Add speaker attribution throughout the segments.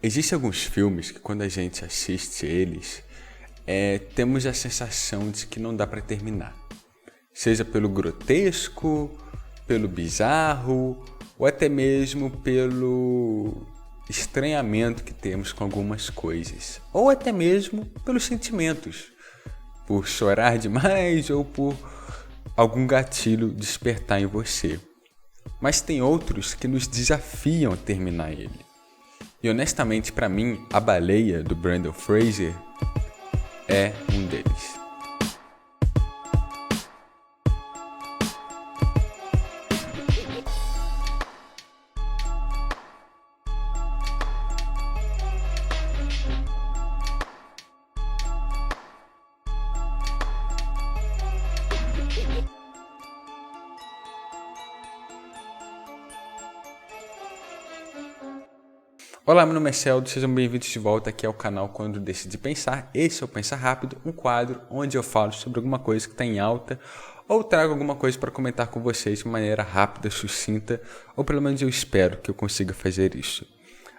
Speaker 1: Existem alguns filmes que quando a gente assiste eles, temos a sensação de que não dá para terminar. Seja pelo grotesco, pelo bizarro, ou até mesmo pelo estranhamento que temos com algumas coisas. Ou até mesmo pelos sentimentos. Por chorar demais ou por algum gatilho despertar em você. Mas tem outros que nos desafiam a terminar ele. E honestamente, para mim, A Baleia, do Brendan Fraser, é um deles. Olá, meu nome é Celdo, sejam bem-vindos de volta aqui ao canal Quando Decidi Pensar. Esse é o Pensar Rápido, um quadro onde eu falo sobre alguma coisa que está em alta ou trago alguma coisa para comentar com vocês de maneira rápida, sucinta, ou pelo menos eu espero que eu consiga fazer isso.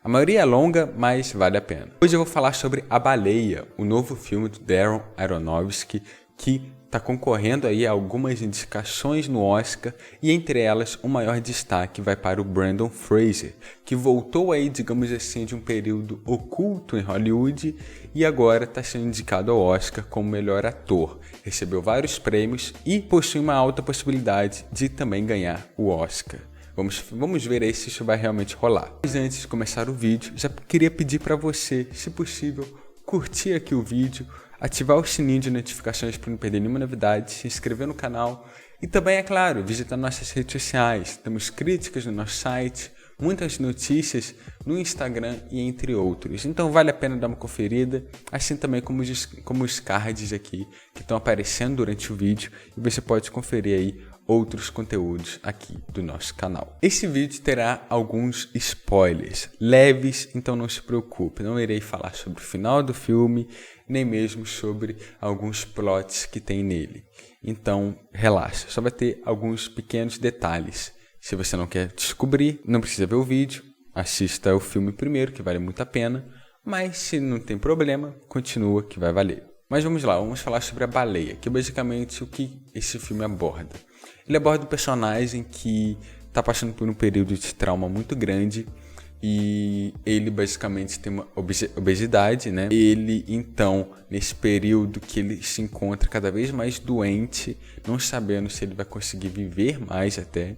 Speaker 1: A maioria é longa, mas vale a pena. Hoje eu vou falar sobre A Baleia, o novo filme do Darren Aronofsky, que está concorrendo aí a algumas indicações no Oscar e entre elas o maior destaque vai para o Brendan Fraser, que voltou aí, digamos assim, de um período oculto em Hollywood e agora está sendo indicado ao Oscar como melhor ator. Recebeu vários prêmios e possui uma alta possibilidade de também ganhar o Oscar. Vamos ver aí se isso vai realmente rolar. Mas antes de começar o vídeo, já queria pedir para você, se possível, curtir aqui o vídeo, ativar o sininho de notificações para não perder nenhuma novidade, se inscrever no canal e também, é claro, visitar nossas redes sociais. Temos críticas no nosso site, muitas notícias no Instagram e entre outros. Então vale a pena dar uma conferida, assim também como os cards aqui que estão aparecendo durante o vídeo e você pode conferir aí outros conteúdos aqui do nosso canal. Esse vídeo terá alguns spoilers leves, então não se preocupe, não irei falar sobre o final do filme, nem mesmo sobre alguns plots que tem nele. Então relaxa, só vai ter alguns pequenos detalhes. Se você não quer descobrir, não precisa ver o vídeo, assista o filme primeiro, que vale muito a pena, mas se não tem problema, continua que vai valer. Mas vamos lá, vamos falar sobre A Baleia, que é basicamente o que esse filme aborda. Ele aborda um personagem que está passando por um período de trauma muito grande e ele basicamente tem uma obesidade, né? Ele, então, nesse período que ele se encontra cada vez mais doente, não sabendo se ele vai conseguir viver mais até,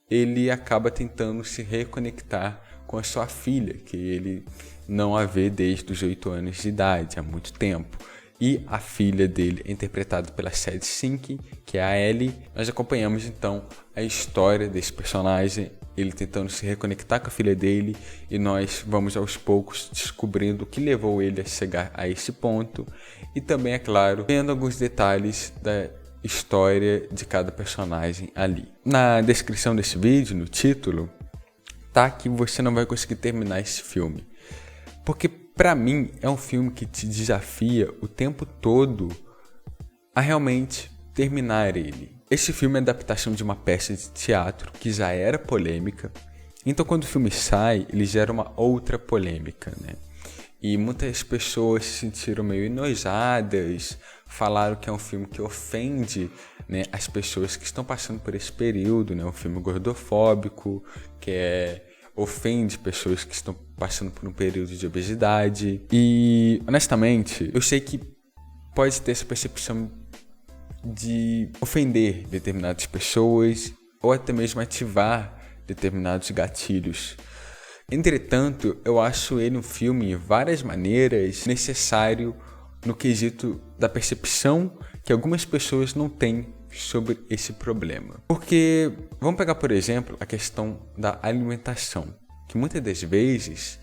Speaker 1: ele acaba tentando se reconectar com a sua filha, que ele não a vê desde os 8 anos de idade, há muito tempo. E a filha dele é interpretada pela Sadie Sink, que é a Ellie. Nós acompanhamos então a história desse personagem, ele tentando se reconectar com a filha dele, e nós vamos aos poucos descobrindo o que levou ele a chegar a esse ponto, e também, é claro, vendo alguns detalhes da história de cada personagem ali. Na descrição desse vídeo, no título, tá que você não vai conseguir terminar esse filme, porque para mim é um filme que te desafia o tempo todo a realmente terminar ele. Esse filme é a adaptação de uma peça de teatro que já era polêmica, então quando o filme sai, ele gera uma outra polêmica, né? E muitas pessoas se sentiram meio enojadas, falaram que é um filme que ofende, né, as pessoas que estão passando por esse período, né? Um filme gordofóbico, que ofende pessoas que estão passando por um período de obesidade. E, honestamente, eu sei que pode ter essa percepção de ofender determinadas pessoas ou até mesmo ativar determinados gatilhos. Entretanto, eu acho ele um filme, em várias maneiras, necessário no quesito da percepção que algumas pessoas não têm sobre esse problema. Porque, vamos pegar, por exemplo, a questão da alimentação, que muitas das vezes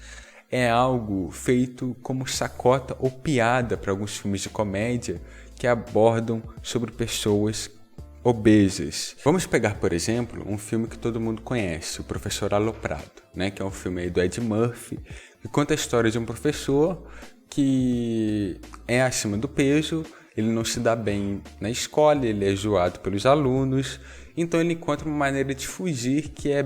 Speaker 1: é algo feito como chacota ou piada para alguns filmes de comédia que abordam sobre pessoas obesas. Vamos pegar, por exemplo, um filme que todo mundo conhece, O Professor Aloprado, né? Que é um filme aí do Ed Murphy, que conta a história de um professor que é acima do peso, ele não se dá bem na escola, ele é zoado pelos alunos, então ele encontra uma maneira de fugir que é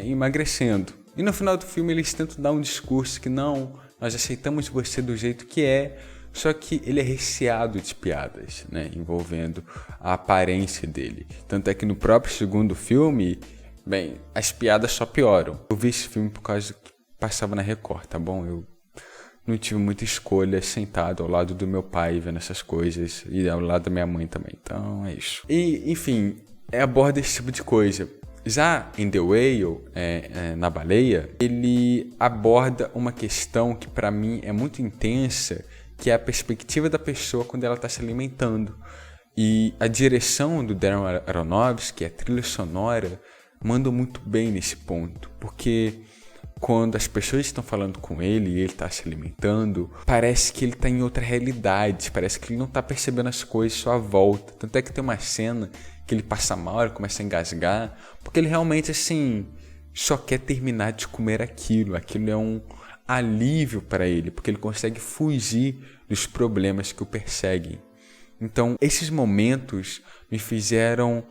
Speaker 1: emagrecendo. E no final do filme eles tentam dar um discurso que não, nós aceitamos você do jeito que é, só que ele é recheado de piadas, né, envolvendo a aparência dele. Tanto é que no próprio segundo filme, bem, as piadas só pioram. Eu vi esse filme por causa que passava na Record, tá bom? Eu não tive muita escolha sentado ao lado do meu pai vendo essas coisas e ao lado da minha mãe também, então é isso. E, enfim, aborda esse tipo de coisa. Já em The Whale, na baleia, ele aborda uma questão que para mim é muito intensa, que é a perspectiva da pessoa quando ela está se alimentando. E a direção do Darren Aronofsky, a trilha sonora, manda muito bem nesse ponto, porque quando as pessoas estão falando com ele e ele está se alimentando, parece que ele está em outra realidade, parece que ele não está percebendo as coisas à sua volta. Tanto é que tem uma cena que ele passa mal, ele começa a engasgar, porque ele realmente, assim, só quer terminar de comer aquilo. Aquilo é um alívio para ele, porque ele consegue fugir dos problemas que o perseguem. Então, esses momentos me fizeram,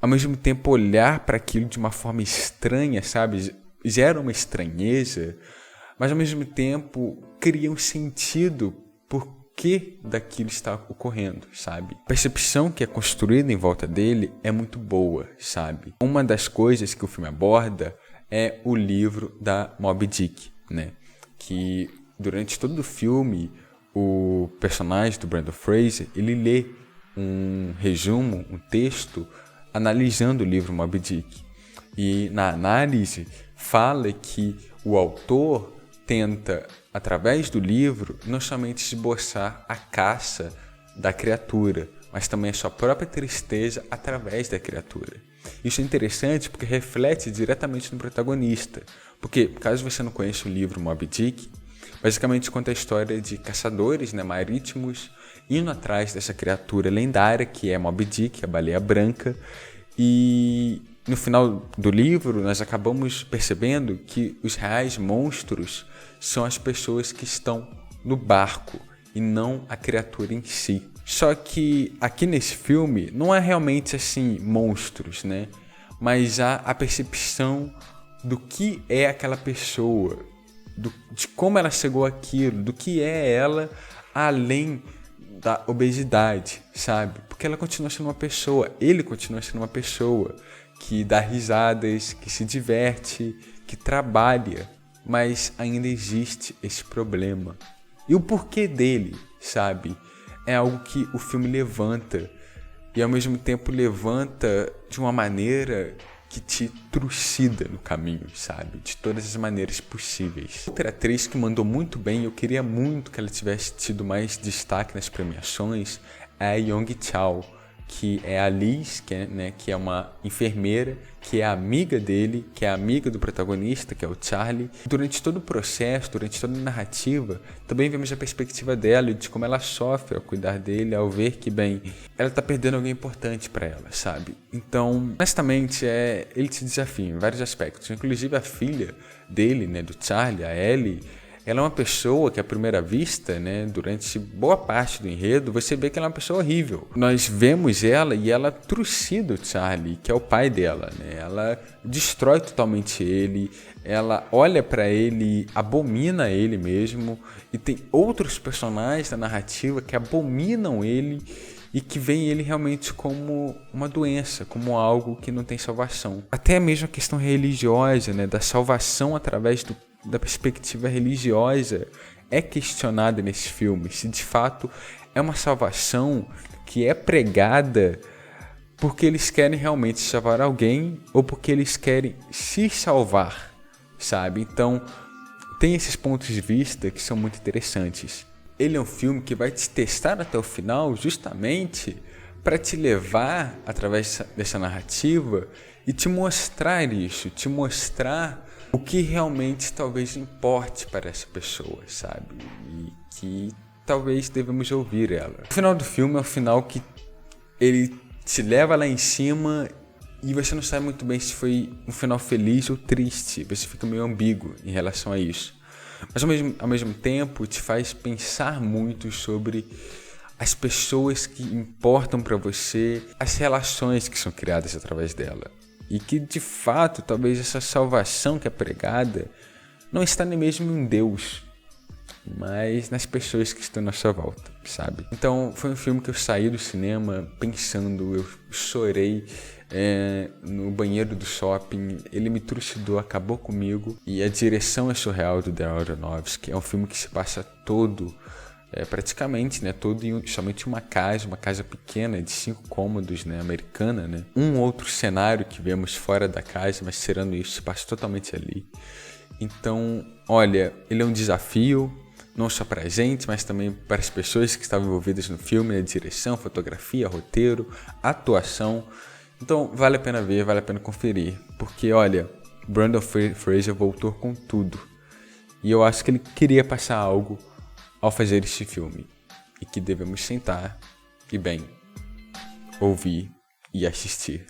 Speaker 1: ao mesmo tempo, olhar para aquilo de uma forma estranha, sabe? Gera uma estranheza, mas ao mesmo tempo cria um sentido por que daquilo está ocorrendo, sabe? A percepção que é construída em volta dele é muito boa, sabe? Uma das coisas que o filme aborda é o livro da Moby Dick, né? Que durante todo o filme, o personagem do Brendan Fraser, ele lê um resumo, um texto, analisando o livro Moby Dick. E na análise fala que o autor tenta, através do livro, não somente esboçar a caça da criatura, mas também a sua própria tristeza através da criatura. Isso é interessante porque reflete diretamente no protagonista. Porque, caso você não conheça o livro Moby Dick, basicamente conta a história de caçadores, né, marítimos indo atrás dessa criatura lendária que é Moby Dick, a baleia branca. E no final do livro nós acabamos percebendo que os reais monstros são as pessoas que estão no barco e não a criatura em si. Só que aqui nesse filme não é realmente assim monstros, né? Mas há a percepção do que é aquela pessoa, de como ela chegou àquilo, do que é ela além da obesidade, sabe? Porque ela continua sendo uma pessoa, ele continua sendo uma pessoa que dá risadas, que se diverte, que trabalha, mas ainda existe esse problema. E o porquê dele, sabe? É algo que o filme levanta e ao mesmo tempo levanta de uma maneira que te trucida no caminho, sabe? De todas as maneiras possíveis. Outra atriz que mandou muito bem, eu queria muito que ela tivesse tido mais destaque nas premiações, é a Yong Chao, que é a Liz, que é uma enfermeira, que é amiga dele, que é amiga do protagonista, que é o Charlie. Durante todo o processo, durante toda a narrativa, também vemos a perspectiva dela e de como ela sofre ao cuidar dele, ao ver que, bem, ela está perdendo alguém importante para ela, sabe? Então, honestamente, ele se desafia em vários aspectos. Inclusive a filha dele, né, do Charlie, a Ellie, ela é uma pessoa que à primeira vista, né, durante boa parte do enredo, você vê que ela é uma pessoa horrível. Nós vemos ela e ela trucida o Charlie, que é o pai dela, né? Ela destrói totalmente ele, ela olha para ele, abomina ele mesmo, e tem outros personagens da narrativa que abominam ele e que veem ele realmente como uma doença, como algo que não tem salvação. Até mesmo a questão religiosa, né, da salvação através da perspectiva religiosa é questionada nesse filme, se de fato é uma salvação que é pregada porque eles querem realmente salvar alguém ou porque eles querem se salvar, sabe? Então tem esses pontos de vista que são muito interessantes. Ele é um filme que vai te testar até o final justamente para te levar através dessa narrativa e te mostrar isso, te mostrar o que realmente talvez importe para essa pessoa, sabe? E que talvez devemos ouvir ela. O final do filme é um final que ele te leva lá em cima e você não sabe muito bem se foi um final feliz ou triste. Você fica meio ambíguo em relação a isso. Mas ao mesmo tempo te faz pensar muito sobre as pessoas que importam para você, as relações que são criadas através dela. e que de fato talvez essa salvação que é pregada não está nem mesmo em Deus, mas nas pessoas que estão na sua volta, sabe? Então foi um filme que eu saí do cinema pensando, eu chorei no banheiro do shopping, ele me trucidou, acabou comigo. E a direção é surreal do Darren Aronofsky, é um filme que se passa todo, praticamente, né, todo em somente uma casa pequena de 5 cômodos, né, americana, né? Um outro cenário que vemos fora da casa, mas tirando isso, se passa totalmente ali. Então, olha, ele é um desafio, não só para a gente, mas também para as pessoas que estavam envolvidas no filme, né? Direção, fotografia, roteiro, atuação. Então, vale a pena ver, vale a pena conferir. Porque, olha, Brendan Fraser voltou com tudo. E eu acho que ele queria passar algo ao fazer este filme. E que devemos sentar e, bem, ouvir e assistir.